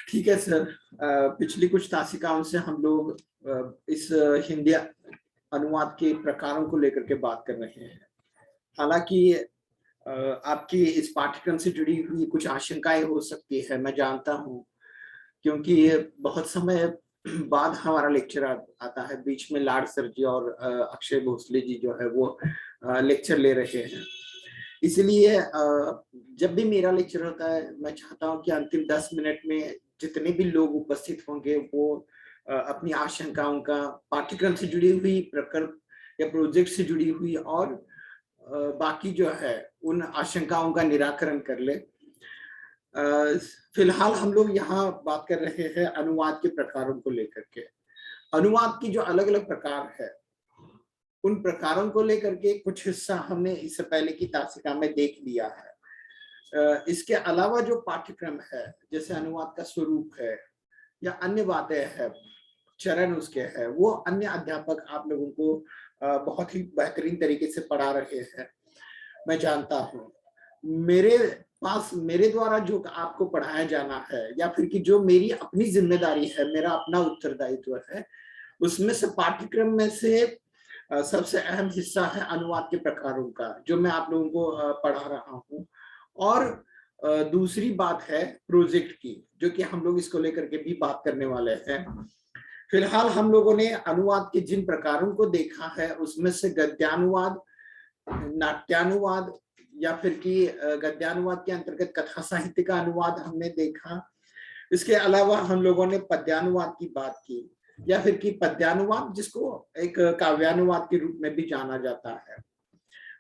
ठीक है सर। पिछली कुछ तासिकाओं से हम लोग इस हिंदी अनुवाद के प्रकारों को लेकर के बात कर रहे हैं। हालांकि आपकी इस पाठ्यक्रम से जुड़ी हुई कुछ आशंकाएं हो सकती है, मैं जानता हूं, क्योंकि बहुत समय बाद हमारा लेक्चर आता है। बीच में लाड सर जी और अक्षय भोसले जी जो है वो लेक्चर ले रहे हैं। इसलिए जब भी मेरा लेक्चर होता है, मैं चाहता हूं कि अंतिम 10 मिनट में जितने भी लोग उपस्थित होंगे वो अपनी आशंकाओं का पाठ्यक्रम से जुड़ी हुई, प्रकल्प या प्रोजेक्ट से जुड़ी हुई और बाकी जो है उन आशंकाओं का निराकरण कर ले। फिलहाल हम लोग यहाँ बात कर रहे हैं अनुवाद के प्रकारों को लेकर के। अनुवाद की जो अलग अलग प्रकार है, उन प्रकारों को लेकर के कुछ हिस्सा हमने इससे पहले की तासिका में देख लिया है। इसके अलावा जो पाठ्यक्रम है, जैसे अनुवाद का स्वरूप है या अन्य बातें हैं, चरण उसके है, वो अन्य अध्यापक आप लोगों को बहुत ही बेहतरीन तरीके से पढ़ा रहे हैं, मैं जानता हूँ। मेरे पास मेरे द्वारा जो आपको पढ़ाया जाना है या फिर कि जो मेरी अपनी जिम्मेदारी है, मेरा अपना उत्तरदायित्व है, उसमें से पाठ्यक्रम में से सबसे अहम हिस्सा है अनुवाद के प्रकारों का, जो मैं आप लोगों को पढ़ा रहा हूँ। और दूसरी बात है प्रोजेक्ट की, जो कि हम लोग इसको लेकर के भी बात करने वाले हैं। फिलहाल हम लोगों ने अनुवाद के जिन प्रकारों को देखा है, उसमें से गद्यानुवाद, नाट्यानुवाद या फिर कि गद्यानुवाद के अंतर्गत कथा साहित्य का अनुवाद हमने देखा। इसके अलावा हम लोगों ने पद्यानुवाद की बात की, या फिर कि पद्यानुवाद, जिसको एक काव्यानुवाद के रूप में भी जाना जाता है।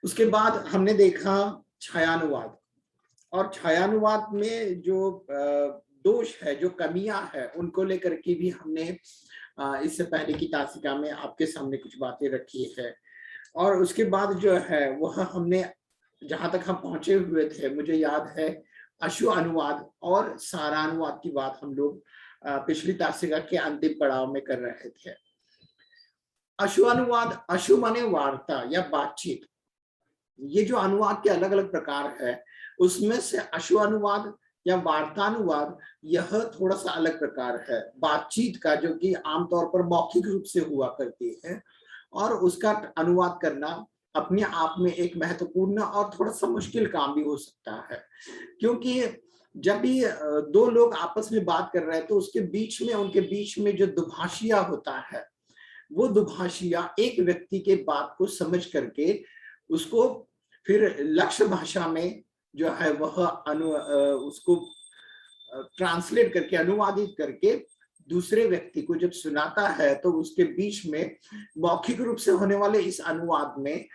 उसके बाद हमने देखा छायानुवाद, और छायानुवाद में जो दोष है, जो कमियां है, उनको लेकर के भी हमने इससे पहले की तासिका में आपके सामने कुछ बातें रखी है। और उसके बाद जो है वह हमने, जहां तक हम पहुंचे हुए थे, मुझे याद है अशु अनुवाद और सारानुवाद की बात हम लोग पिछली तासिका के अंतिम पड़ाव में कर रहे थे। अशु अनुवाद, अशु माने वार्ता या बातचीत। ये जो अनुवाद के अलग अलग प्रकार है, उसमें से अशु अनुवाद या वार्तानुवाद, यह थोड़ा सा अलग प्रकार है बातचीत का, जो कि आमतौर पर मौखिक रूप से हुआ करती है, और उसका अनुवाद करना अपने आप में एक महत्वपूर्ण और थोड़ा सा मुश्किल काम भी हो सकता है। क्योंकि जब भी दो लोग आपस में बात कर रहे हैं, तो उसके बीच में, उनके बीच में जो दुभाषिया होता है, वो दुभाषिया एक व्यक्ति के बात को समझ करके उसको फिर लक्ष्य भाषा में जो है वह उसको ट्रांसलेट करके, अनुवादित करके दूसरे व्यक्ति को जब सुनाता है, तो उसके बीच में मौखिक रूप से होने वाले इस अनुवाद में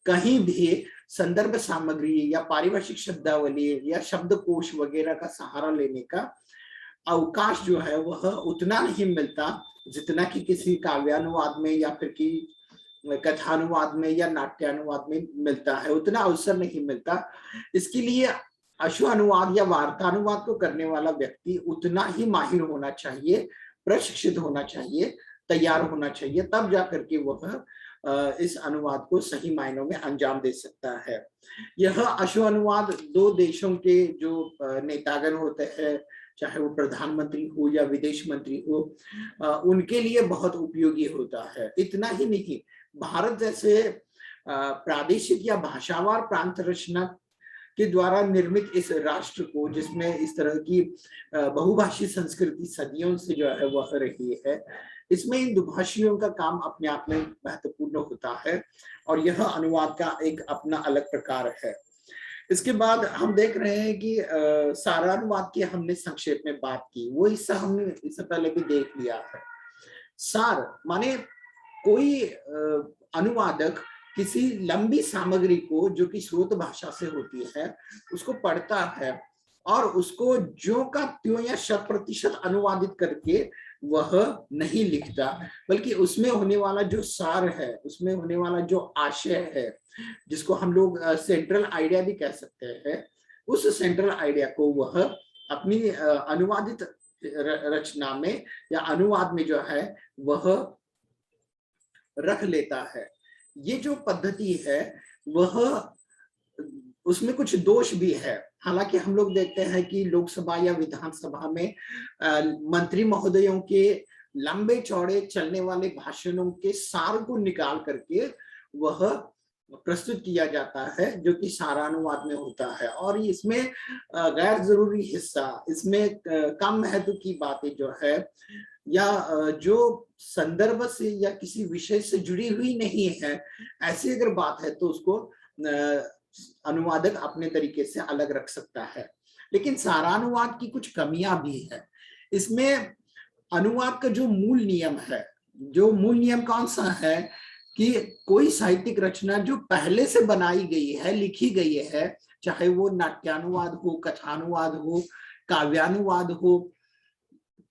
कहीं भी संदर्भ सामग्री या पारिभाषिक शब्दावली या शब्दकोश वगैरह का सहारा लेने का अवकाश जो है वह उतना नहीं मिलता, जितना कि किसी काव्यानुवाद में या फिर कि कथानुवाद में या नाट्यानुवाद में मिलता है। उतना अवसर नहीं मिलता। इसके लिए अशु अनुवाद या वार्तानुवाद को करने वाला व्यक्ति उतना ही माहिर होना चाहिए, प्रशिक्षित होना चाहिए, तैयार होना चाहिए, तब जाकर के वह इस अनुवाद को सही मायनों में अंजाम दे सकता है। यह अशु अनुवाद दो देशों के जो नेतागण होते हैं, चाहे वो प्रधानमंत्री हो या विदेश मंत्री हो, उनके लिए बहुत उपयोगी होता है। इतना ही नहीं, भारत जैसे प्रादेशिक या भाषावार प्रांत रचना के द्वारा निर्मित इस राष्ट्र को, जिसमें इस तरह की बहुभाषी संस्कृति सदियों से जो है वह रही है, इसमें इन दुभाषियों का काम अपने आप में महत्वपूर्ण होता है, और यह अनुवाद का एक अपना अलग प्रकार है। इसके बाद हम देख रहे हैं कि सारानुवाद की हमने संक्षेप में बात की, वो हिस्सा हमने इससे पहले भी देख लिया है। सार माने कोई अनुवादक किसी लंबी सामग्री को, जो कि स्रोत भाषा से होती है, उसको पढ़ता है और उसको ज्यों का त्यों या 100% अनुवादित करके वह नहीं लिखता, बल्कि उसमें होने वाला जो सार है, उसमें होने वाला जो आशय है, जिसको हम लोग सेंट्रल आइडिया भी कह सकते हैं, उस सेंट्रल आइडिया को वह अपनी अनुवादित रचना में या अनुवाद में जो है वह रख लेता है। ये जो पद्धति है वह उसमें कुछ दोष भी है। हालांकि हम लोग देखते हैं कि लोकसभा या विधानसभा में मंत्री महोदयों के लंबे चौड़े चलने वाले भाषणों के सार को निकाल करके वह प्रस्तुत किया जाता है, जो कि सारानुवाद में होता है। और इसमें गैर जरूरी हिस्सा, इसमें कम महत्व की बातें जो है या जो संदर्भ से या किसी विषय से जुड़ी हुई नहीं है, ऐसी अगर बात है तो उसको अनुवादक अपने तरीके से अलग रख सकता है। लेकिन सारानुवाद की कुछ कमियां भी है। इसमें अनुवाद का जो मूल नियम है, जो मूल नियम कौन सा है कि कोई साहित्यिक रचना जो पहले से बनाई गई है, लिखी गई है, चाहे वो नाट्यानुवाद हो, कथानुवाद हो, काव्यानुवाद हो,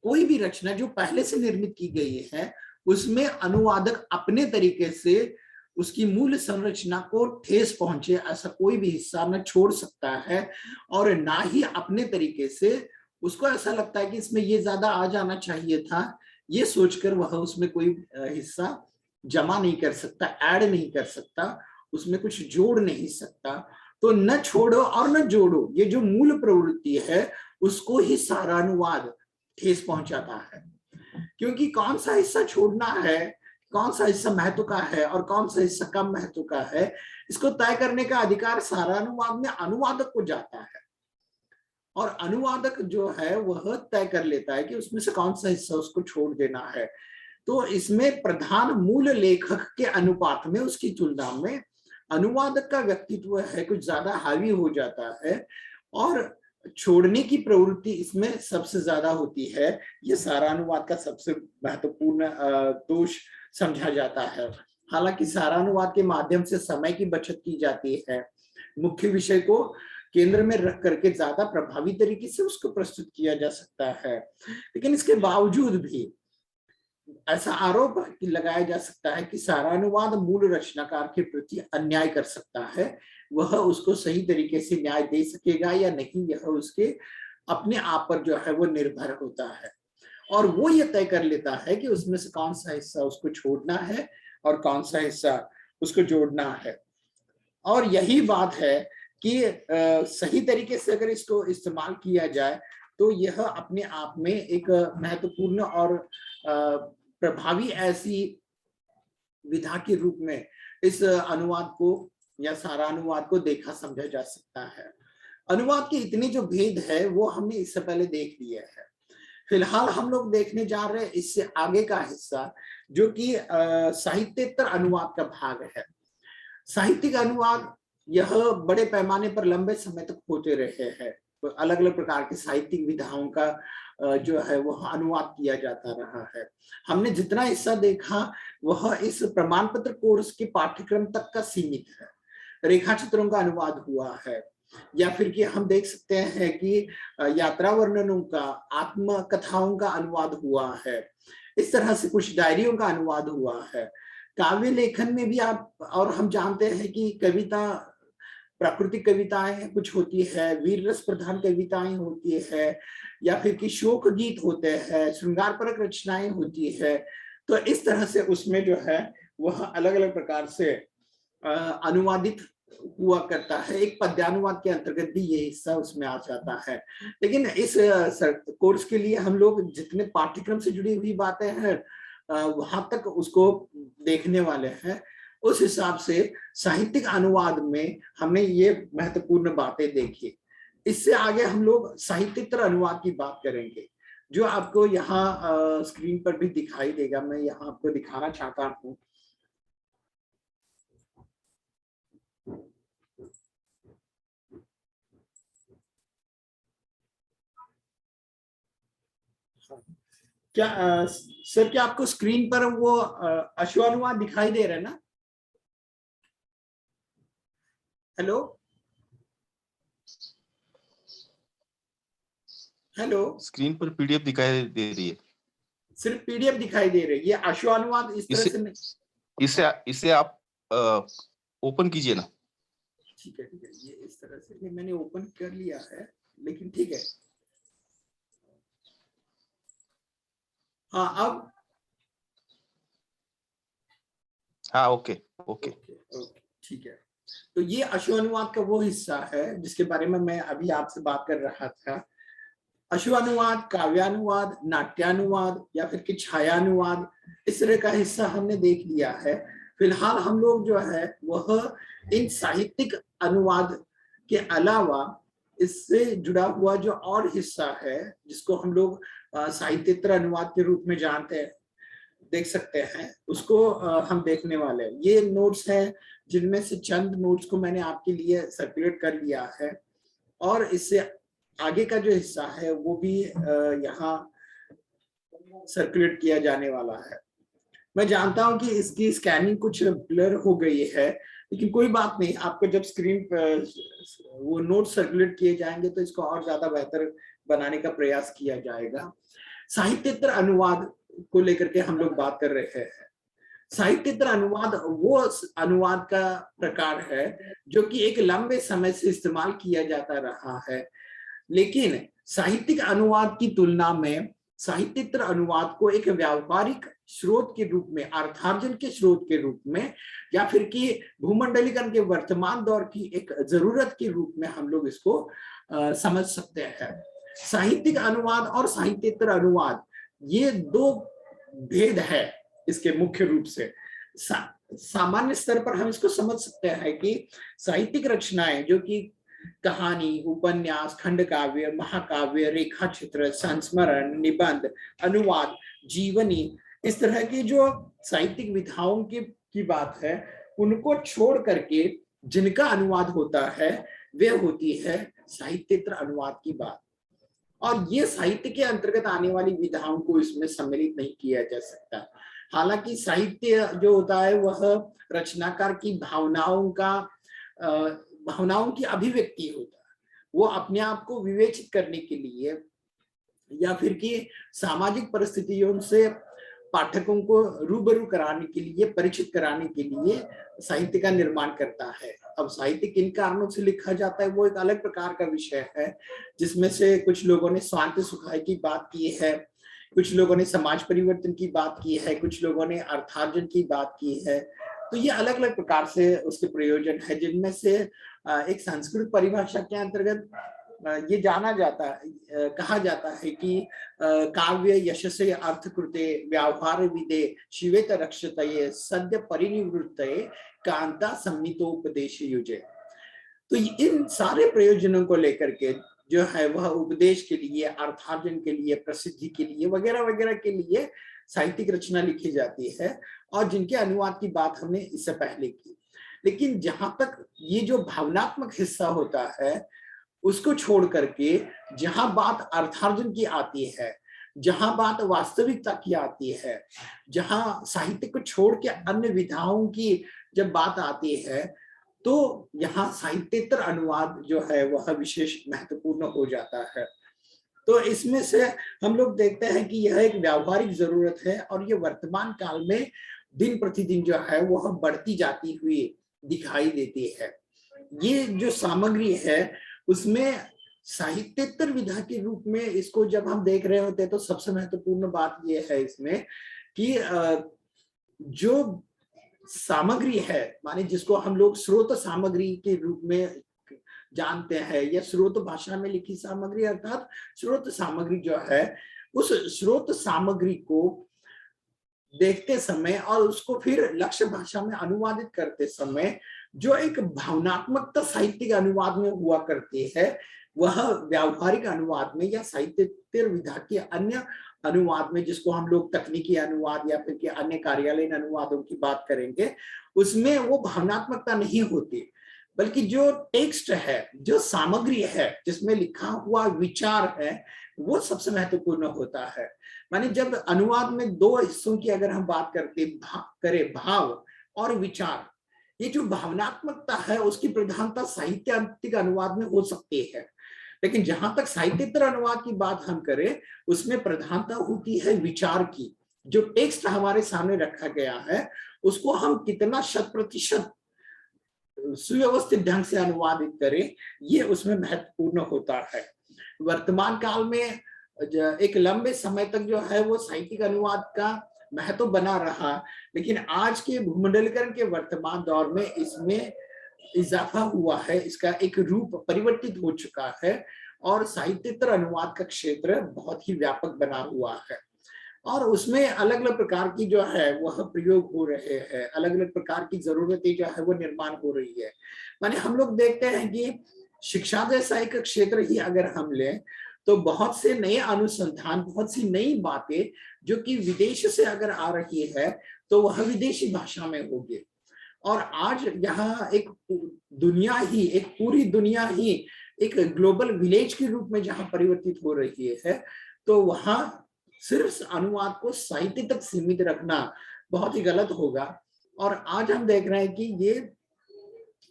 कोई भी रचना जो पहले से निर्मित की गई है, उसमें अनुवादक अपने तरीके से उसकी मूल संरचना को ठेस पहुंचे ऐसा कोई भी हिस्सा न छोड़ सकता है, और ना ही अपने तरीके से उसको ऐसा लगता है कि इसमें ये ज्यादा आ जाना चाहिए था, ये सोचकर वह उसमें कोई हिस्सा जमा नहीं कर सकता, ऐड नहीं कर सकता, उसमें कुछ जोड़ नहीं सकता। तो न छोड़ो और न जोड़ो, ये जो मूल प्रवृत्ति है उसको ही सारानुवाद ठेस पहुंचाता है। क्योंकि कौन सा हिस्सा छोड़ना है, कौन सा हिस्सा महत्व का है और कौन सा हिस्सा कम महत्व का है, इसको तय करने का अधिकार सारानुवाद में अनुवादक को जाता है। और अनुवादक जो है वह तय कर लेता है कि उसमें से कौन सा हिस्सा उसको छोड़ देना है। तो इसमें प्रधान मूल लेखक के अनुपात में, उसकी तुलना में अनुवादक का व्यक्तित्व है कुछ ज्यादा हावी हो जाता है, और छोड़ने की प्रवृत्ति इसमें सबसे ज्यादा होती है। ये सारानुवाद का सबसे महत्वपूर्ण दोष समझा जाता है। हालांकि सारानुवाद के माध्यम से समय की बचत की जाती है, मुख्य विषय को केंद्र में रख करके ज्यादा प्रभावी तरीके से उसको प्रस्तुत किया जा सकता है। लेकिन इसके बावजूद भी ऐसा आरोप लगाया जा सकता है कि सारानुवाद मूल रचनाकार के प्रति अन्याय कर सकता है। वह उसको सही तरीके से न्याय दे सकेगा या नहीं, यह उसके अपने आप पर जो है वो निर्भर होता है, और वो ये तय कर लेता है कि उसमें से कौन सा हिस्सा उसको छोड़ना है और कौन सा हिस्सा उसको जोड़ना है। और यही बात है कि सही तरीके से अगर इसको इस्तेमाल किया जाए तो यह अपने आप में एक महत्वपूर्ण और प्रभावी ऐसी विधा के रूप में इस अनुवाद को या सारानुवाद को देखा समझा जा सकता है। अनुवाद के इतने जो भेद है वो हमने इससे पहले देख लिए हैं। फिलहाल हम लोग देखने जा रहे हैं इससे आगे का हिस्सा, जो कि साहित्येतर अनुवाद का भाग है। साहित्यिक अनुवाद यह बड़े पैमाने पर लंबे समय तक होते रहे हैं। तो अलग अलग प्रकार के साहित्यिक विधाओं का जो है वह अनुवाद किया जाता रहा है। हमने जितना हिस्सा देखा वह इस प्रमाण पत्र कोर्स के पाठ्यक्रम तक का सीमित है। रेखा चित्रों का अनुवाद हुआ है, या फिर कि हम देख सकते हैं कि यात्रा वर्णनों का, आत्मकथाओं का अनुवाद हुआ है। इस तरह से कुछ डायरियों का अनुवाद हुआ है। काव्य लेखन में भी आप, और हम जानते हैं कि कविता, प्राकृतिक कविताएं कुछ होती है, वीर रस प्रधान कविताएं होती है, या फिर कि शोक गीत होते हैं, श्रृंगारपरक रचनाएं होती है। तो इस तरह से उसमें जो है वह अलग अलग प्रकार से अनुवादित हुआ करता है। एक पद्यानुवाद के अंतर्गत भी ये हिस्सा उसमें आ जाता है। लेकिन इस कोर्स के लिए हम लोग जितने पाठ्यक्रम से जुड़ी हुई बातें हैं वहां तक उसको देखने वाले हैं। उस हिसाब से साहित्यिक अनुवाद में हमने ये महत्वपूर्ण बातें देखी। इससे आगे हम लोग साहित्येतर अनुवाद की बात करेंगे, जो आपको यहाँ स्क्रीन पर भी दिखाई देगा। मैं यहाँ आपको दिखाना चाहता हूँ। क्या सर, क्या आपको स्क्रीन पर वो अश्वानुवाद दिखाई दे रहा है ना? हेलो हेलो, स्क्रीन पर पीडीएफ दिखाई दे रही है। सिर्फ पीडीएफ दिखाई दे रही है। ये अश्वानुवाद इस तरह से नहीं। इसे आप ओपन कीजिए ना। ठीक है, ये इस तरह से, ये मैंने ओपन कर लिया है, लेकिन ठीक है। हाँ, अब हाँ, ओके ओके ओके, ठीक है। तो ये अश्वानुवाद का वो हिस्सा है जिसके बारे में मैं अभी आपसे बात कर रहा था। अश्वानुवाद, काव्यानुवाद, नाट्यानुवाद या फिर कि छायानुवाद, इस तरह का हिस्सा हमने देख लिया है। फिलहाल हम लोग जो है वह इन साहित्यिक अनुवाद के अलावा इससे जुड़ा हुआ जो और हिस्सा है जिसको हम लोग साहित्येतर अनुवाद के रूप में जानते हैं, देख सकते हैं, उसको हम देखने वाले हैं। ये नोट्स हैं जिनमें से चंद नोट्स को मैंने आपके लिए सर्कुलेट कर लिया है और इससे आगे का जो हिस्सा है वो भी यहाँ सर्कुलेट किया जाने वाला है। मैं जानता हूं कि इसकी स्कैनिंग कुछ ब्लर हो गई है, लेकिन कोई बात नहीं, आपको जब स्क्रीन पर वो नोट सर्कुलेट किए जाएंगे तो इसको और ज्यादा बेहतर बनाने का प्रयास किया जाएगा। साहित्येतर अनुवाद को लेकर के हम लोग बात कर रहे हैं। साहित्येतर अनुवाद वो अनुवाद का प्रकार है जो कि एक लंबे समय से इस्तेमाल किया जाता रहा है, लेकिन साहित्यिक अनुवाद की तुलना में साहित्येतर अनुवाद को एक व्यावहारिक स्रोत के रूप में, अर्थार्जन के स्रोत के रूप में, या फिर कि भूमंडलीकरण के वर्तमान दौर की एक जरूरत के रूप में हम लोग इसको समझ सकते हैं। साहित्यिक अनुवाद और साहित्येतर अनुवाद ये दो भेद है इसके मुख्य रूप से। सामान्य स्तर पर हम इसको समझ सकते हैं कि साहित्यिक रचनाएं जो कि कहानी, उपन्यास, खंड काव्य, महाकाव्य, रेखा चित्र, संस्मरण, निबंध, अनुवाद, जीवनी, इस तरह की जो साहित्यिक विधाओं की बात है, उनको छोड़ करके जिनका अनुवाद होता है वे होती है साहित्येतर अनुवाद की बात। और ये साहित्य के अंतर्गत आने वाली विधाओं को इसमें सम्मिलित नहीं किया जा सकता। हालांकि साहित्य जो होता है वह रचनाकार की भावनाओं की अभिव्यक्ति होता है। वो अपने आप को विवेचित करने के लिए या फिर कि सामाजिक परिस्थितियों से पाठकों को रूबरू कराने के लिए, परिचित कराने के लिए साहित्य का निर्माण करता है। अब साहित्य किन कारणों से लिखा जाता है वो एक अलग प्रकार का विषय है, जिसमें से कुछ लोगों ने स्वांत सुखाय की बात की है, कुछ लोगों ने समाज परिवर्तन की बात की है, कुछ लोगों ने अर्थार्जन की बात की है। तो ये अलग अलग प्रकार से उसके प्रयोजन है, जिनमें से एक संस्कृत परिभाषा के अंतर्गत ये जाना जाता है, कहा जाता है कि काव्य यशसे अर्थकृते व्यवहार विदे शिवेत रक्षतये सद्य परिनिवृत्तये कांता सम्मितोपदेश युजे। तो इन सारे प्रयोजनों को लेकर के जो है वह उपदेश के लिए, अर्थार्जन के लिए, प्रसिद्धि के लिए वगैरह वगैरह के लिए साहित्यिक रचना लिखी जाती है, और जिनके अनुवाद की बात हमने इससे पहले की। लेकिन जहां तक ये जो भावनात्मक हिस्सा होता है उसको छोड़ करके जहां बात अर्थार्जन की आती है, जहां बात वास्तविकता की आती है, जहां साहित्य को छोड़ के अन्य विधाओं की जब बात आती है, तो यहाँ साहित्येतर अनुवाद जो है वह विशेष महत्वपूर्ण हो जाता है। तो इसमें से हम लोग देखते हैं कि यह एक व्यावहारिक जरूरत है और ये वर्तमान काल में दिन प्रतिदिन जो है वह बढ़ती जाती हुई दिखाई देती है। ये जो सामग्री है उसमें साहित्येतर विधा के रूप में इसको जब हम देख रहे होते हैं तो सबसे महत्वपूर्ण बात यह है इसमें कि जो सामग्री है, माने जिसको हम लोग स्रोत सामग्री के रूप में जानते हैं, या स्रोत भाषा में लिखी सामग्री, अर्थात स्रोत सामग्री जो है, उस स्रोत सामग्री को देखते समय और उसको फिर लक्ष्य भाषा में अनुवादित करते समय जो एक भावनात्मकता साहित्यिक अनुवाद में हुआ करती है, वह व्यावहारिक अनुवाद में या साहित्येतर विधा के अन्य अनुवाद में, जिसको हम लोग तकनीकी अनुवाद या फिर के अन्य कार्यालयीन अनुवादों की बात करेंगे, उसमें वो भावनात्मकता नहीं होती, बल्कि जो टेक्स्ट है, जो सामग्री है, जिसमें लिखा हुआ विचार है, वो सबसे महत्वपूर्ण होता है। माने जब अनुवाद में दो हिस्सों की अगर हम बात करें, भाव और विचार, ये जो भावनात्मकता है उसकी प्रधानता साहित्यांतिक अनुवाद में हो सकती है, लेकिन जहां तक साहित्येतर अनुवाद की बात हम करें उसमें प्रधानता होती है विचार की। जो टेक्स्ट हमारे सामने रखा गया है उसको हम कितना 100% सुव्यवस्थित ढंग से अनुवादित करें, ये उसमें महत्वपूर्ण होता है। वर्तमान काल में एक लंबे समय तक जो है वो साहित्यिक अनुवाद का महत्व बना रहा, लेकिन आज के भूमंडलीकरण के वर्तमान दौर में इसमें इजाफा हुआ है, इसका एक रूप परिवर्तित हो चुका है और साहित्येतर अनुवाद का क्षेत्र बहुत ही व्यापक बना हुआ है और उसमें अलग अलग प्रकार की जो है वह प्रयोग हो रहे हैं, अलग अलग प्रकार की जरूरतें जो है वो निर्माण हो रही है। माने हम लोग देखते हैं कि शिक्षा जैसा एक क्षेत्र ही अगर हम लें तो बहुत से नए अनुसंधान, बहुत सी नई बातें जो कि विदेश से अगर आ रही है तो वह विदेशी भाषा में होगी और आज यहाँ एक दुनिया ही, एक पूरी दुनिया ही एक ग्लोबल विलेज के रूप में जहाँ परिवर्तित हो रही है, तो वहां सिर्फ अनुवाद को साहित्य तक सीमित रखना बहुत ही गलत होगा। और आज हम देख रहे हैं कि ये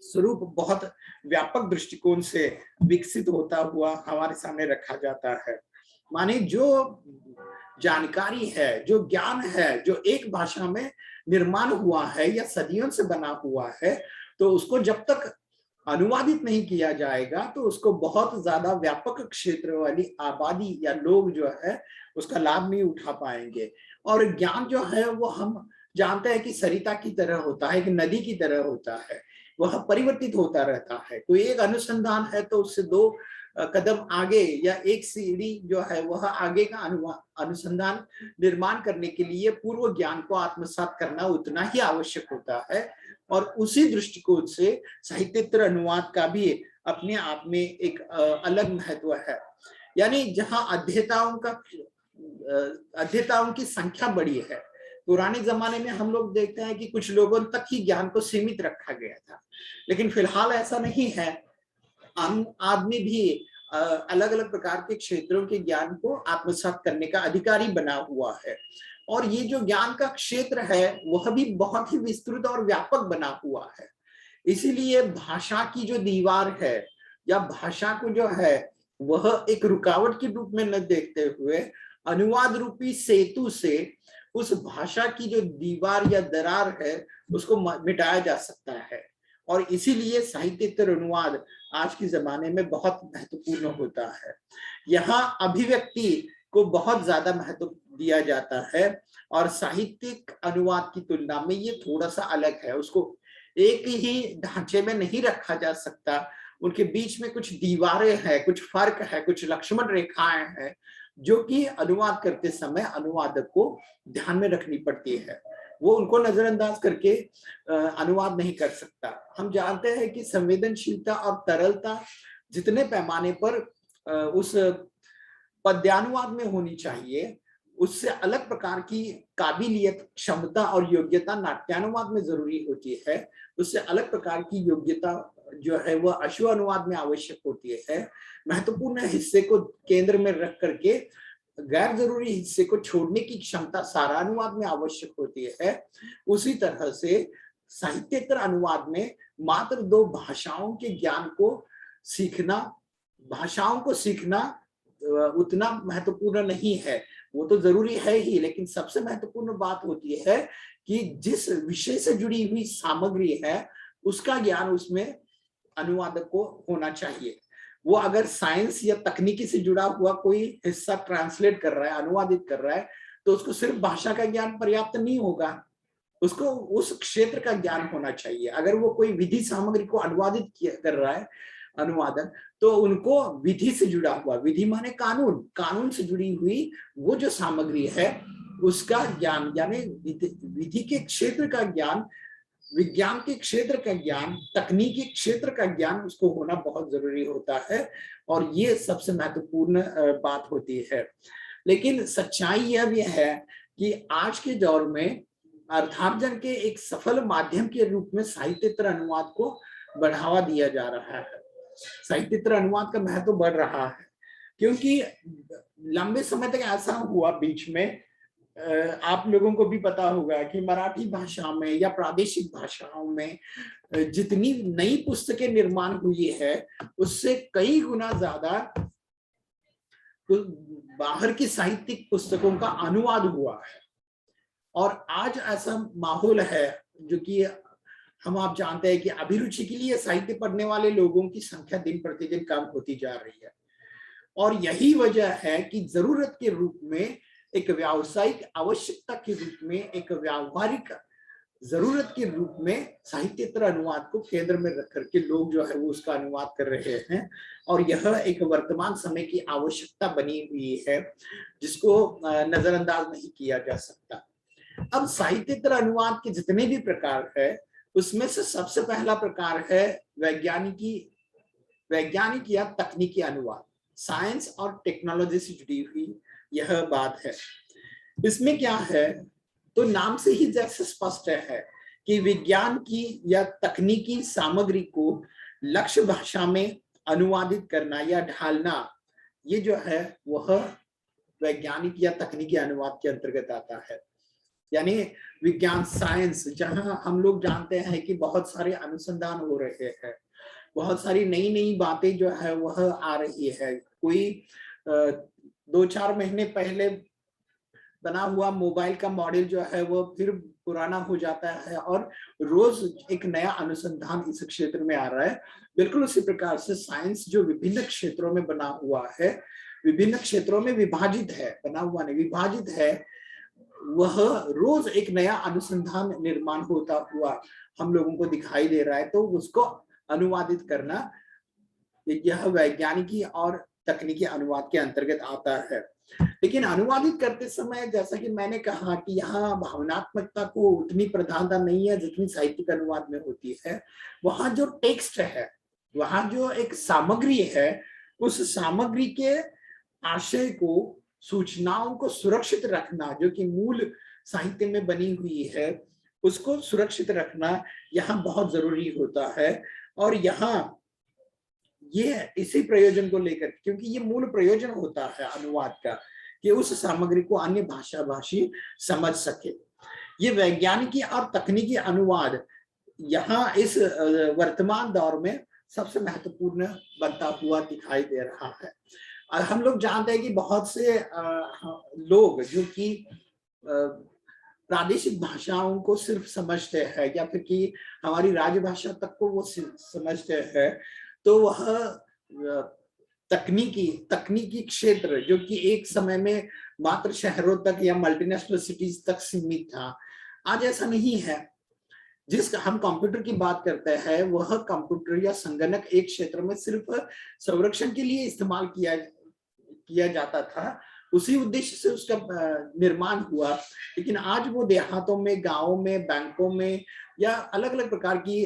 स्वरूप बहुत व्यापक दृष्टिकोण से विकसित होता हुआ हमारे सामने रखा जाता है। माने जो जानकारी है, जो ज्ञान है, जो एक भाषा में निर्माण हुआ है या सदियों से बना हुआ है, तो उसको जब तक अनुवादित नहीं किया जाएगा तो उसको बहुत ज्यादा व्यापक क्षेत्र वाली आबादी या लोग जो है उसका लाभ नहीं उठा पाएंगे। और ज्ञान जो है वो हम जानते हैं कि सरिता की तरह होता है, कि नदी की तरह होता है, वह परिवर्तित होता रहता है। कोई एक अनुसंधान है तो उससे दो कदम आगे या एक सीढ़ी जो है वह आगे का अनुसंधान निर्माण करने के लिए पूर्व ज्ञान को आत्मसात करना उतना ही आवश्यक होता है। और उसी दृष्टिकोण से साहित्येतर अनुवाद का भी अपने आप में एक अलग महत्व है। यानी जहां अध्येताओं की संख्या बड़ी है, पुराने जमाने में हम लोग देखते हैं कि कुछ लोगों तक ही ज्ञान को सीमित रखा गया था, लेकिन फिलहाल ऐसा नहीं है। आम आदमी भी अलग अलग प्रकार के क्षेत्रों के ज्ञान को आत्मसात करने का अधिकारी बना हुआ है और ये जो ज्ञान का क्षेत्र है वह भी बहुत ही विस्तृत और व्यापक बना हुआ है। इसीलिए भाषा की जो दीवार है या भाषा को जो है वह एक रुकावट के रूप में न देखते हुए अनुवाद रूपी सेतु से उस भाषा की जो दीवार या दरार है उसको मिटाया जा सकता है। और इसीलिए साहित्येतर अनुवाद आज के जमाने में बहुत महत्वपूर्ण होता है। यहाँ अभिव्यक्ति को बहुत ज्यादा महत्व दिया जाता है और साहित्यिक अनुवाद की तुलना में ये थोड़ा सा अलग है। उसको एक ही ढांचे में नहीं रखा जा सकता, उनके बीच में कुछ दीवारें हैं, कुछ फर्क है, कुछ लक्ष्मण रेखाएं हैं जो कि अनुवाद करते समय अनुवादक को ध्यान में रखनी पड़ती है। वो उनको नजरअंदाज करके अनुवाद नहीं कर सकता। हम जानते हैं कि संवेदनशीलता और तरलता जितने पैमाने पर उस पद्यानुवाद में होनी चाहिए, उससे अलग प्रकार की काबिलियत, क्षमता और योग्यता नाट्यानुवाद में जरूरी होती है। उससे अलग प्रकार की योग्यता जो है वह अश्व अनुवाद में आवश्यक होती है। महत्वपूर्ण हिस्से को केंद्र में रख करके गैर जरूरी हिस्से को छोड़ने की क्षमता सारानुवाद में आवश्यक होती है। उसी तरह से साहित्येतर अनुवाद में मात्र दो भाषाओं के ज्ञान को सीखना, भाषाओं को सीखना उतना महत्वपूर्ण नहीं है। वो तो जरूरी है ही, लेकिन सबसे महत्वपूर्ण बात होती है कि जिस विषय से जुड़ी हुई सामग्री है उसका ज्ञान उसमें अनुवादक को होना चाहिए। वो अगर साइंस या तकनीकी से जुड़ा हुआ कोई हिस्सा ट्रांसलेट कर रहा है, अनुवादित कर रहा है, तो उसको सिर्फ भाषा का ज्ञान पर्याप्त नहीं होगा, उसको उस क्षेत्र का ज्ञान होना चाहिए। अगर वो कोई विधि सामग्री को अनुवादित कर रहा है अनुवादक, तो उनको विधि से जुड़ा हुआ, विधि माने कानून, कानून से जुड़ी हुई वो जो सामग्री है उसका ज्ञान, यानी विधि के क्षेत्र का ज्ञान, विज्ञान के क्षेत्र का ज्ञान, तकनीकी क्षेत्र का ज्ञान उसको होना बहुत जरूरी होता है। और ये सबसे महत्वपूर्ण बात होती है। लेकिन सच्चाई यह भी है कि आज के दौर में अर्थार्जन के एक सफल माध्यम के रूप में साहित्येतर अनुवाद को बढ़ावा दिया जा रहा है। साहित्येतर अनुवाद का महत्व बढ़ रहा है क्योंकि लंबे समय तक ऐसा हुआ बीच में, आप लोगों को भी पता होगा कि मराठी भाषा में या प्रादेशिक भाषाओं में जितनी नई पुस्तकें निर्माण हुई है उससे कई गुना ज्यादा बाहर की साहित्यिक पुस्तकों का अनुवाद हुआ है। और आज ऐसा माहौल है जो कि आप जानते हैं कि अभिरुचि के लिए साहित्य पढ़ने वाले लोगों की संख्या दिन प्रतिदिन कम होती जा रही है। और यही वजह है कि जरूरत के रूप में, एक व्यावसायिक आवश्यकता के रूप में, एक व्यावहारिक जरूरत के रूप में साहित्येतर अनुवाद को केंद्र में रख करके लोग जो है वो उसका अनुवाद कर रहे हैं, और यह एक वर्तमान समय की आवश्यकता बनी हुई है जिसको नजरअंदाज नहीं किया जा सकता। अब साहित्येतर अनुवाद के जितने भी प्रकार है उसमें से सबसे पहला प्रकार है वैज्ञानिक या तकनीकी अनुवाद। साइंस और टेक्नोलॉजी से जुड़ी हुई यह बात है। इसमें क्या है, तो नाम से ही जैसे स्पष्ट है कि विज्ञान की या तकनीकी सामग्री को लक्ष्य भाषा में अनुवादित करना या ढालना, ये जो है वह वैज्ञानिक या तकनीकी अनुवाद के अंतर्गत आता है। यानी विज्ञान, साइंस, जहां हम लोग जानते हैं कि बहुत सारे अनुसंधान हो रहे हैं, बहुत सारी नई नई बातें जो है वह आ रही है। कोई 2-4 महीने पहले बना हुआ मोबाइल का मॉडल जो है वो फिर पुराना हो जाता है, और रोज एक नया अनुसंधान इस क्षेत्र में आ रहा है। बिल्कुल उसी प्रकार से साइंस जो विभिन्न क्षेत्रों में बना हुआ है, विभिन्न क्षेत्रों में विभाजित है, बना हुआ नहीं विभाजित है, वह रोज एक नया अनुसंधान निर्माण होता हुआ हम लोगों को दिखाई दे रहा है। तो उसको अनुवादित करना यह वैज्ञानिकी और तकनीकी अनुवाद के अंतर्गत आता है। लेकिन अनुवादित करते समय जैसा कि मैंने कहा कि यहाँ भावनात्मकता को उतनी प्रधानता नहीं है जितनी साहित्यिक अनुवाद में होती है। वहां जो टेक्स्ट है, वहां जो एक सामग्री है, उस सामग्री के आशय को, सूचनाओं को सुरक्षित रखना, जो कि मूल साहित्य में बनी हुई है, उसको सुरक्षित रखना यहाँ बहुत जरूरी होता है। और यहाँ ये इसी प्रयोजन को लेकर, क्योंकि ये मूल प्रयोजन होता है अनुवाद का कि उस सामग्री को अन्य भाषा भाषी समझ सके। ये वैज्ञानिकी और तकनीकी अनुवाद यहाँ इस वर्तमान दौर में सबसे महत्वपूर्ण बनता हुआ दिखाई दे रहा है। और हम लोग जानते हैं कि बहुत से लोग जो कि प्रादेशिक भाषाओं को सिर्फ समझते हैं या फिर कि हमारी राजभाषा तक को वो समझते हैं, तो वह तकनीकी क्षेत्र जो कि एक समय में मात्र शहरों तक या मल्टीनेशनल सिटीज तक सीमित था, आज ऐसा नहीं है। जिस हम कंप्यूटर की बात करते हैं, वह कंप्यूटर या संगणक एक क्षेत्र में सिर्फ संरक्षण के लिए इस्तेमाल किया जाता था, उसी उद्देश्य से उसका निर्माण हुआ। लेकिन आज वो देहातों में, गांवों में, बैंकों में या अलग अलग प्रकार की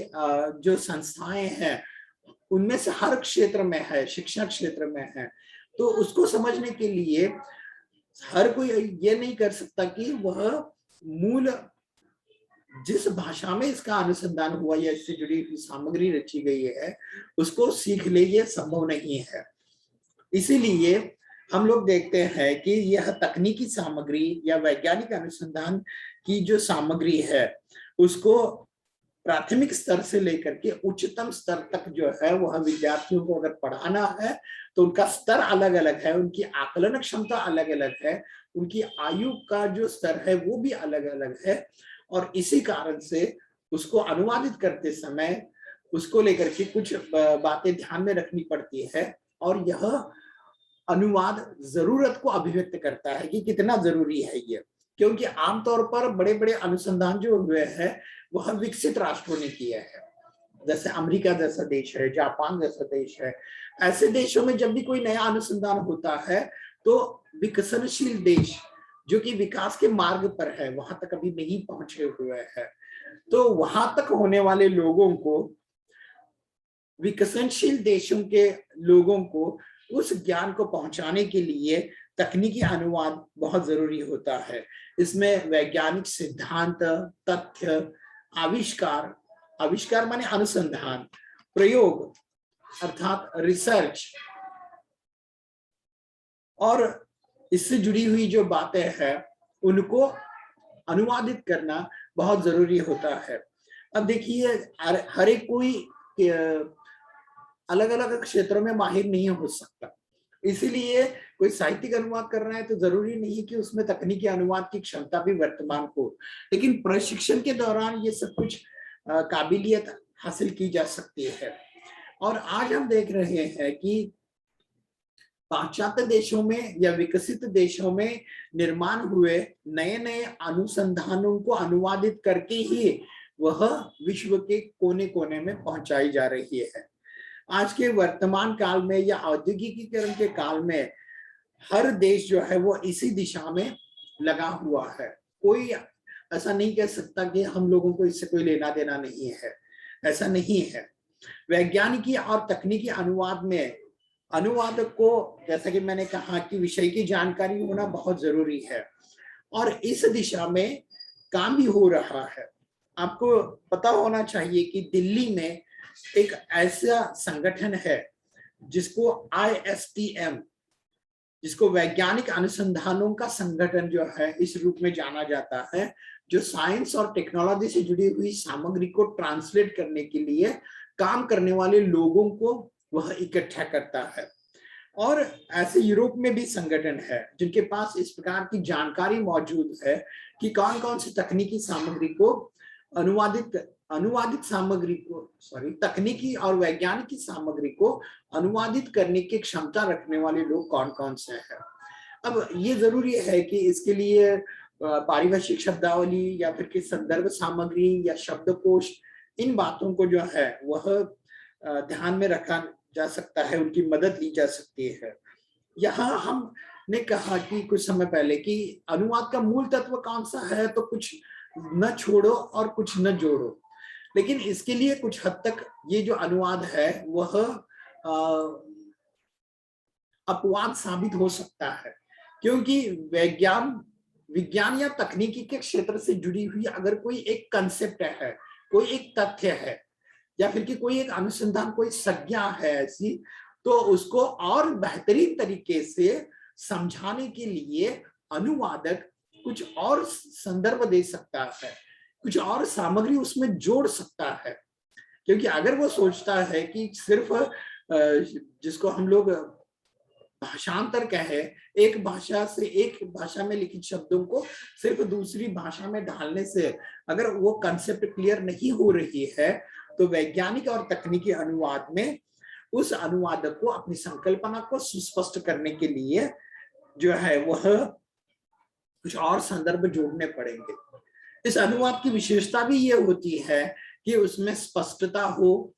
जो संस्थाएं हैं उनमें से हर क्षेत्र में है, शिक्षा क्षेत्र में है। तो उसको समझने के लिए हर कोई ये नहीं कर सकता कि वह मूल जिस भाषा में इसका अनुसंधान हुआ या इससे जुड़ी हुई सामग्री रची गई है उसको सीख ले, ये संभव नहीं है। इसीलिए हम लोग देखते हैं कि यह तकनीकी सामग्री या वैज्ञानिक अनुसंधान की जो सामग्री है उसको प्राथमिक स्तर से लेकर के उच्चतम स्तर तक जो है वह विद्यार्थियों को अगर पढ़ाना है तो उनका स्तर अलग अलग है, उनकी आकलन क्षमता अलग अलग है, उनकी आयु का जो स्तर है वो भी अलग अलग है। और इसी कारण से उसको अनुवादित करते समय उसको लेकर के कुछ बातें ध्यान में रखनी पड़ती है। और यह अनुवाद जरूरत को अभिव्यक्त करता है कि कितना जरूरी है ये, क्योंकि आमतौर पर बड़े बड़े अनुसंधान जो हुए हैं वह विकसित राष्ट्रों ने किए हैं, जैसे अमेरिका जैसा देश है, जापान जैसा देश है। ऐसे देशों में जब भी कोई नया अनुसंधान होता है तो विकसनशील देश जो कि विकास के मार्ग पर है, वहां तक अभी नहीं पहुंचे हुए हैं, तो वहां तक होने वाले लोगों को, विकसनशील देशों के लोगों को उस ज्ञान को पहुंचाने के लिए तकनीकी अनुवाद बहुत जरूरी होता है। इसमें वैज्ञानिक सिद्धांत, तथ्य, आविष्कार माने अनुसंधान, प्रयोग अर्थात रिसर्च, और इससे जुड़ी हुई जो बातें हैं उनको अनुवादित करना बहुत जरूरी होता है। अब देखिए हर एक कोई अलग अलग क्षेत्रों में माहिर नहीं हो सकता, इसीलिए कोई साहित्यिक अनुवाद कर रहा है तो जरूरी नहीं कि उसमें तकनीकी अनुवाद की क्षमता भी वर्तमान हो, लेकिन प्रशिक्षण के दौरान ये सब कुछ काबिलियत हासिल की जा सकती है। और आज हम देख रहे हैं कि पाश्चात्य देशों में या विकसित देशों में निर्माण हुए नए नए अनुसंधानों को अनुवादित करके ही वह विश्व के कोने कोने में पहुंचाई जा रही है। आज के वर्तमान काल में या औद्योगिकीकरण के काल में हर देश जो है वो इसी दिशा में लगा हुआ है। कोई ऐसा नहीं कह सकता कि हम लोगों को इससे कोई लेना देना नहीं है, ऐसा नहीं है। वैज्ञानिकी और तकनीकी अनुवाद में अनुवादक को, जैसा कि मैंने कहा, कि विषय की जानकारी होना बहुत जरूरी है और इस दिशा में काम भी हो रहा है। आपको पता होना चाहिए कि दिल्ली में एक ऐसा संगठन है जिसको ISTM, जिसको वैज्ञानिक अनुसंधानों का संगठन जो है इस रूप में जाना जाता है, जो साइंस और टेक्नोलॉजी से जुड़ी हुई सामग्री को ट्रांसलेट करने के लिए काम करने वाले लोगों को वह इकट्ठा करता है। और ऐसे यूरोप में भी संगठन है जिनके पास इस प्रकार की जानकारी मौजूद है कि कौन कौन सी तकनीकी सामग्री को अनुवादित सामग्री को तकनीकी और वैज्ञानिक सामग्री को अनुवादित करने की क्षमता रखने वाले लोग कौन कौन से हैं। अब ये जरूरी है कि इसके लिए पारिभाषिक शब्दावली या फिर कि संदर्भ सामग्री या शब्दकोश, इन बातों को जो है वह ध्यान में रखा जा सकता है, उनकी मदद ली जा सकती है। यहाँ हमने कहा कि कुछ समय पहले कि अनुवाद का मूल तत्व कौन सा है, तो कुछ न छोड़ो और कुछ न जोड़ो। लेकिन इसके लिए कुछ हद तक ये जो अनुवाद है वह अपवाद साबित हो सकता है, क्योंकि विज्ञान या तकनीकी के क्षेत्र से जुड़ी हुई अगर कोई एक कंसेप्ट है, कोई एक तथ्य है, या फिर कि कोई एक अनुसंधान, कोई संज्ञा है ऐसी, तो उसको और बेहतरीन तरीके से समझाने के लिए अनुवादक कुछ और संदर्भ दे सकता है, कुछ और सामग्री उसमें जोड़ सकता है। क्योंकि अगर वो सोचता है कि सिर्फ जिसको हम लोग भाषांतर कहे, एक भाषा से एक भाषा में लिखित शब्दों को सिर्फ दूसरी भाषा में ढालने से अगर वो कंसेप्ट क्लियर नहीं हो रही है, तो वैज्ञानिक और तकनीकी अनुवाद में उस अनुवादक को अपनी संकल्पना को सुस्पष्ट करने के लिए जो है वह कुछ और संदर्भ जोड़ने पड़ेंगे। इस अनुवाद की विशेषता भी ये होती है कि उसमें स्पष्टता हो,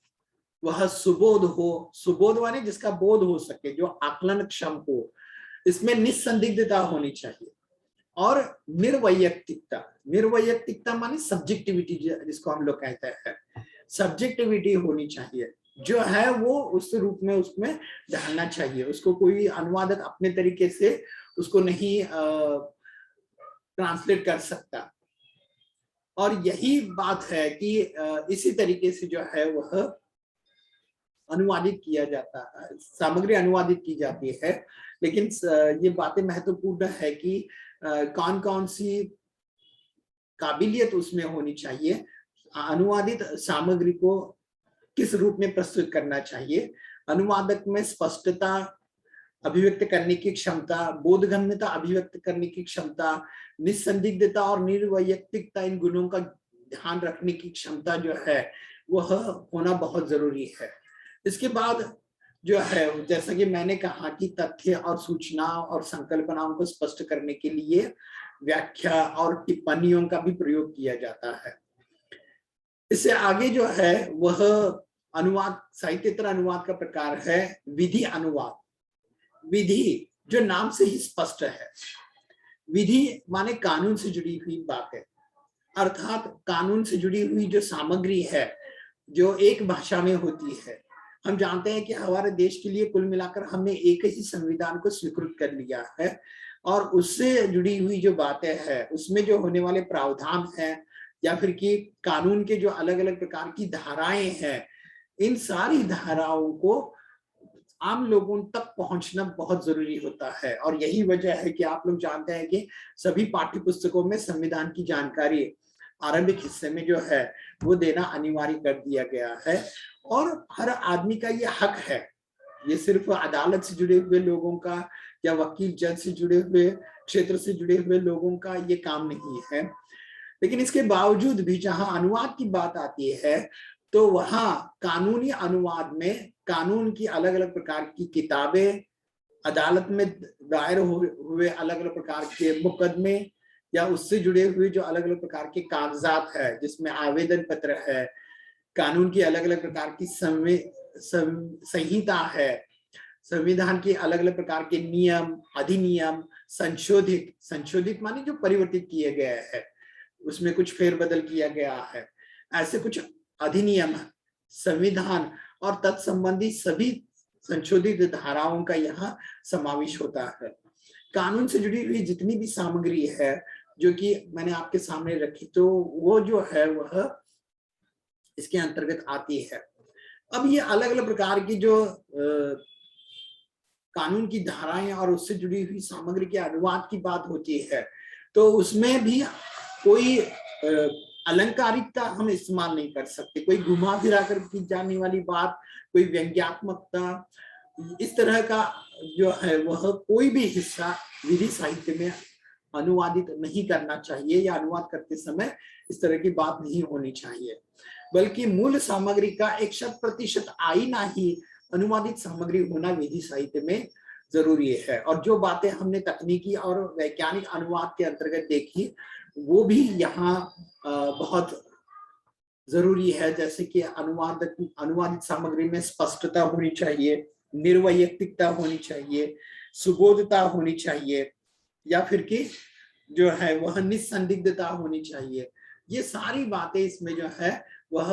वह सुबोध हो, सुबोध माने जिसका बोध हो सके, जो आकलन क्षम हो, इसमें निस्संदिग्धता होनी चाहिए, और निर्वैयक्तिकता माने सब्जेक्टिविटी, जिसको हम लोग कहते हैं, सब्जेक्टिविटी होनी चाहिए, जो है वो उस रूप में उसमें ढालना चाहिए। उसको कोई अनुवादक अपने तरीके से उसको नहीं ट्रांसलेट कर सकता। और यही बात है कि इसी तरीके से जो है वह अनुवादित किया जाता है, सामग्री अनुवादित की जाती है। लेकिन ये बातें महत्वपूर्ण है कि कौन कौन सी काबिलियत उसमें होनी चाहिए, अनुवादित सामग्री को किस रूप में प्रस्तुत करना चाहिए। अनुवादक में स्पष्टता अभिव्यक्त करने की क्षमता, बोधगम्यता अभिव्यक्त करने की क्षमता, निस्संदिग्धता और निर्वैयक्तिकता, इन गुणों का ध्यान रखने की क्षमता जो है वह होना बहुत जरूरी है। इसके बाद जो है, जैसा कि मैंने कहा कि तथ्य और सूचना और संकल्पनाओं को स्पष्ट करने के लिए व्याख्या और टिप्पणियों का भी प्रयोग किया जाता है। इससे आगे जो है वह अनुवाद, साहित्येतर अनुवाद का प्रकार है विधि अनुवाद। विधि जो नाम से ही स्पष्ट है, विधि माने कानून से जुड़ी हुई बात है, अर्थात कानून से जुड़ी हुई जो सामग्री है जो एक भाषा में होती है। हम जानते हैं कि हमारे देश के लिए कुल मिलाकर हमने एक ही संविधान को स्वीकृत कर लिया है, और उससे जुड़ी हुई जो बातें हैं, उसमें जो होने वाले प्रावधान हैं, या फिर कि कानून के जो अलग अलग प्रकार की धाराएं हैं, इन सारी धाराओं को आम लोगों तक पहुंचना बहुत जरूरी होता है। और यही वजह है कि आप लोग जानते हैं कि सभी पाठ्य पुस्तकों में संविधान की जानकारी आरंभिक हिस्से में जो है वो देना अनिवार्य कर दिया गया है, और हर आदमी का ये हक है। ये सिर्फ अदालत से जुड़े हुए लोगों का या वकील जज से जुड़े हुए, क्षेत्र से जुड़े हुए लोगों का ये काम नहीं है। लेकिन इसके बावजूद भी जहां अनुवाद की बात आती है, तो वहां कानूनी अनुवाद में कानून की अलग अलग प्रकार की किताबें, अदालत में दायर हुए अलग अलग प्रकार के मुकदमे या उससे जुड़े हुए जो अलग अलग प्रकार के कागजात है, जिसमें आवेदन पत्र है, कानून की अलग अलग प्रकार की संहिता है, संविधान के अलग अलग प्रकार के नियम, अधिनियम, संशोधित माने जो परिवर्तित किए गए हैं, उसमें कुछ फेरबदल किया गया है, ऐसे कुछ अधिनियम, संविधान और तत्संबंधी सभी संशोधित धाराओं का यहाँ समावेश होता है। कानून से जुड़ी हुई जितनी भी सामग्री है जो कि मैंने आपके सामने रखी, तो वो जो है वह इसके अंतर्गत आती है। अब ये अलग अलग प्रकार की जो कानून की धाराएं और उससे जुड़ी हुई सामग्री के अनुवाद की बात होती है, तो उसमें भी कोई अलंकारिकता हम इस्तेमाल नहीं कर सकते, कोई घुमा फिरा कर की जाने वाली बात, कोई व्यंग्यात्मकता, इस तरह का जो है वह कोई भी हिस्सा विधि साहित्य में अनुवादित नहीं करना चाहिए, या अनुवाद करते समय इस तरह की बात नहीं होनी चाहिए, बल्कि मूल सामग्री का 100% आईना ही अनुवादित सामग्री होना विधि साहित्य में जरूरी है। और जो बातें हमने तकनीकी और वैज्ञानिक अनुवाद के अंतर्गत देखी, वो भी यहाँ बहुत जरूरी है, जैसे कि अनुवादित सामग्री में स्पष्टता होनी चाहिए, निर्वैयक्तिकता होनी चाहिए, सुबोधता होनी चाहिए, या फिर कि जो है वह निसंदिग्धता होनी चाहिए। ये सारी बातें इसमें जो है वह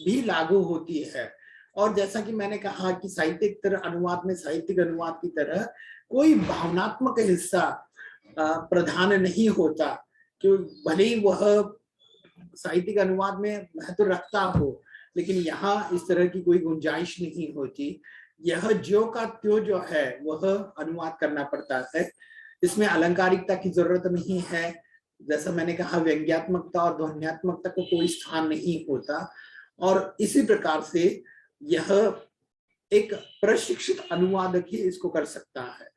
भी लागू होती है। और जैसा कि मैंने कहा कि साहित्यिक अनुवाद में साहित्यिक अनुवाद की तरह कोई भावनात्मक हिस्सा प्रधान नहीं होता, कि भले ही वह साहित्यिक अनुवाद में महत्व रखता हो, लेकिन यहाँ इस तरह की कोई गुंजाइश नहीं होती। यह ज्यों का त्यों जो है वह अनुवाद करना पड़ता है। इसमें अलंकारिकता की जरूरत नहीं है, जैसा मैंने कहा व्यंग्यात्मकता और ध्वन्यात्मकता को कोई स्थान नहीं होता। और इसी प्रकार से यह एक प्रशिक्षित अनुवादक ही इसको कर सकता है।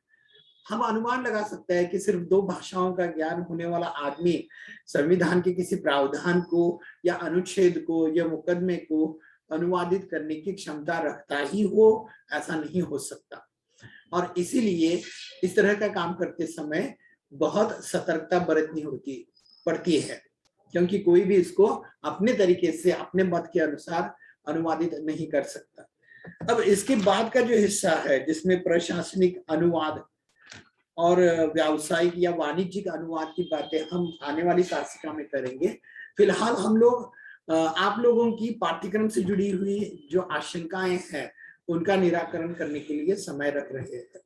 हम अनुमान लगा सकते हैं कि सिर्फ 2 भाषाओं का ज्ञान होने वाला आदमी संविधान के किसी प्रावधान को या अनुच्छेद को या मुकदमे को अनुवादित करने की क्षमता रखता ही हो, ऐसा नहीं हो सकता। और इसीलिए इस तरह का काम करते समय बहुत सतर्कता बरतनी पड़ती है, क्योंकि कोई भी इसको अपने तरीके से अपने मत के अनुसार अनुवादित नहीं कर सकता। अब इसके बाद का जो हिस्सा है, जिसमें प्रशासनिक अनुवाद और व्यावसायिक या वाणिज्यिक अनुवाद की बातें हम आने वाली तासिका में करेंगे। फिलहाल हम लोग आप लोगों की पाठ्यक्रम से जुड़ी हुई जो आशंकाएं हैं उनका निराकरण करने के लिए समय रख रहे हैं।